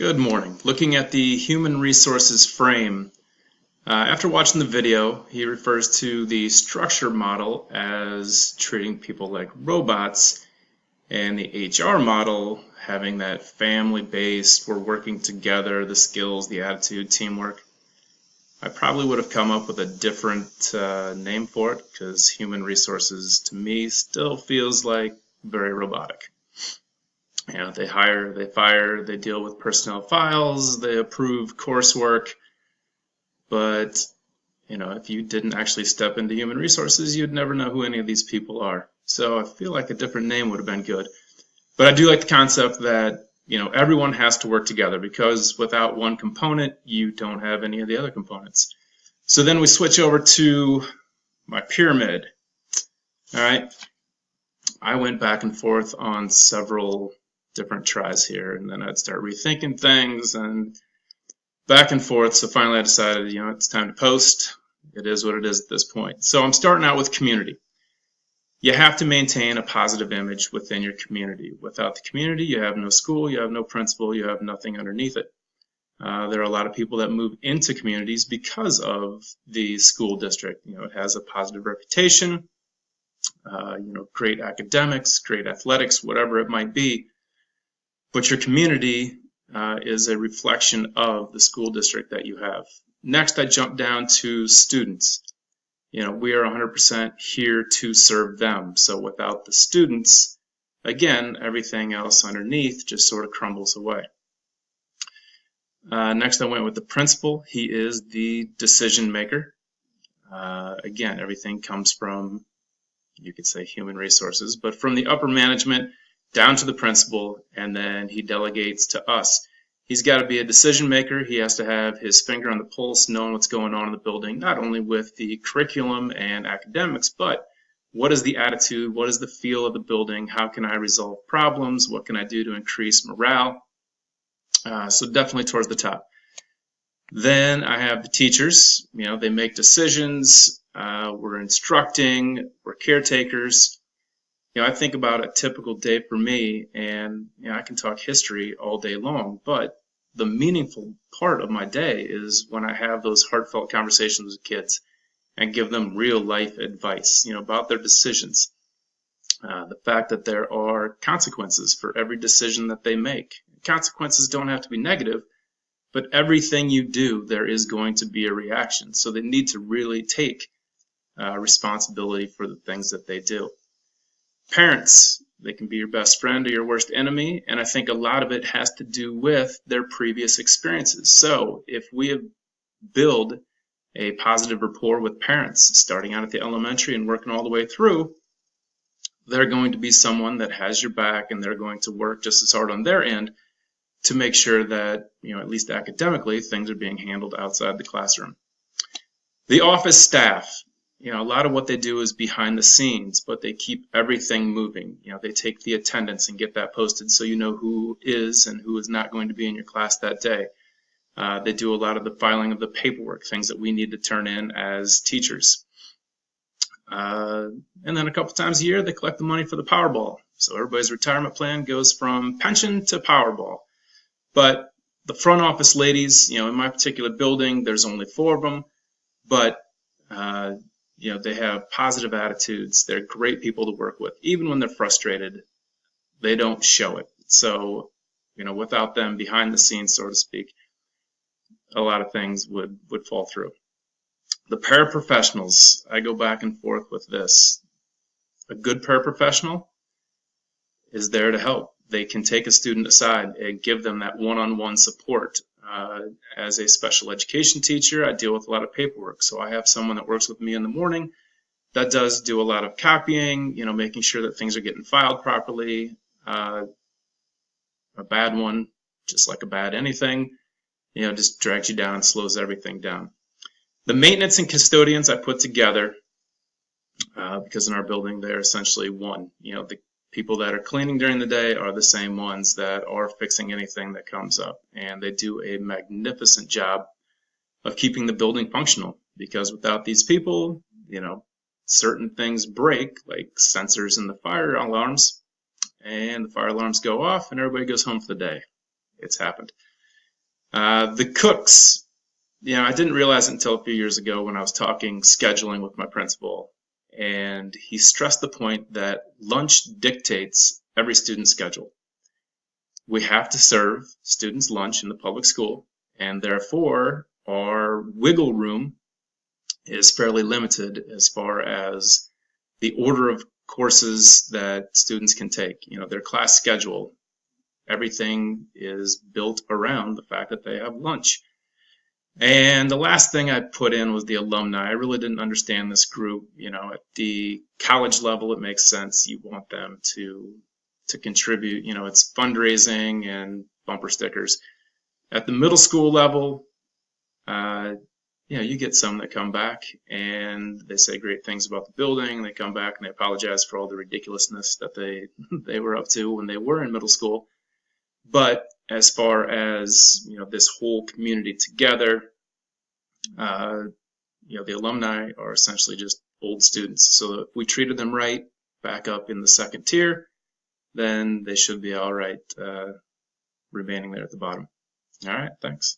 Good morning. Looking at the human resources frame, after watching the video, he refers to the structure model as treating people like robots, and the HR model having that family-based, we're working together, the skills, the attitude, teamwork. I probably would have come up with a different name for it because human resources to me still feels like very robotic. You know, they hire, they fire, they deal with personnel files, they approve coursework, but if you didn't actually step into human resources, you'd never know who any of these people are. So I feel like a different name would have been good. But I do like the concept that, everyone has to work together because without one component, you don't have any of the other components. So then we switch over to my pyramid. All right. I went back and forth on several different tries here, and then I'd start rethinking things and back and forth. So finally I decided, it's time to post. It is what it is at this point. So I'm starting out with community. You have to maintain a positive image within your community. Without the community, you have no school, you have no principal, you have nothing underneath it. There are a lot of people that move into communities because of the school district. It has a positive reputation, great academics, great athletics, whatever it might be. But your community is a reflection of the school district that you have. Next, I jump down to students. We are 100% here to serve them. So without the students, again, everything else underneath just sort of crumbles away. Next, I went with the principal. He is the decision maker. Again, everything comes from, you could say, human resources, but from the upper management down to the principal, and then he delegates to us. He's got to be a decision maker. He has to have his finger on the pulse, knowing what's going on in the building, not only with the curriculum and academics, but what is the attitude, what is the feel of the building, how can I resolve problems, what can I do to increase morale. So definitely towards the top. Then I have the teachers. They make decisions. We're instructing. We're caretakers. I think about a typical day for me, and I can talk history all day long, but the meaningful part of my day is when I have those heartfelt conversations with kids and give them real life advice, about their decisions. The fact that there are consequences for every decision that they make. Consequences don't have to be negative, but everything you do, there is going to be a reaction. So they need to really take responsibility for the things that they do. Parents, they can be your best friend or your worst enemy, and I think a lot of it has to do with their previous experiences. So if we build a positive rapport with parents, starting out at the elementary and working all the way through, they're going to be someone that has your back, and they're going to work just as hard on their end to make sure that, at least academically, things are being handled outside the classroom. The office staff. A lot of what they do is behind the scenes, but they keep everything moving. They take the attendance and get that posted so you know who is and who is not going to be in your class that day. They do a lot of the filing of the paperwork, things that we need to turn in as teachers. And then a couple times a year, they collect the money for the Powerball. So everybody's retirement plan goes from pension to Powerball. But the front office ladies, in my particular building, there's only 4 of them, but they have positive attitudes. They're great people to work with. Even when they're frustrated, they don't show it. So, without them behind the scenes, so to speak, a lot of things would fall through. The paraprofessionals, I go back and forth with this. A good paraprofessional is there to help. They can take a student aside and give them that one-on-one support. As a special education teacher, I deal with a lot of paperwork. So I have someone that works with me in the morning that does do a lot of copying, making sure that things are getting filed properly. A bad one, just like a bad anything, just drags you down and slows everything down. The maintenance and custodians I put together because in our building they're essentially one. The people that are cleaning during the day are the same ones that are fixing anything that comes up. And they do a magnificent job of keeping the building functional because without these people, certain things break, like sensors in the fire alarms, and the fire alarms go off and everybody goes home for the day. It's happened. The cooks, I didn't realize it until a few years ago when I was talking scheduling with my principal, and he stressed the point that lunch dictates every student's schedule. We have to serve students lunch in the public school, and therefore our wiggle room is fairly limited as far as the order of courses that students can take. Their class schedule, everything is built around the fact that they have lunch. And the last thing I put in was the alumni. I really didn't understand this group. At the college level, it makes sense. You want them to contribute. It's fundraising and bumper stickers. At the middle school level, you get some that come back and they say great things about the building. They come back and they apologize for all the ridiculousness that they were up to when they were in middle school. But as far as this whole community together, the alumni are essentially just old students. So if we treated them right back up in the second tier, then they should be all right remaining there at the bottom. All right, thanks.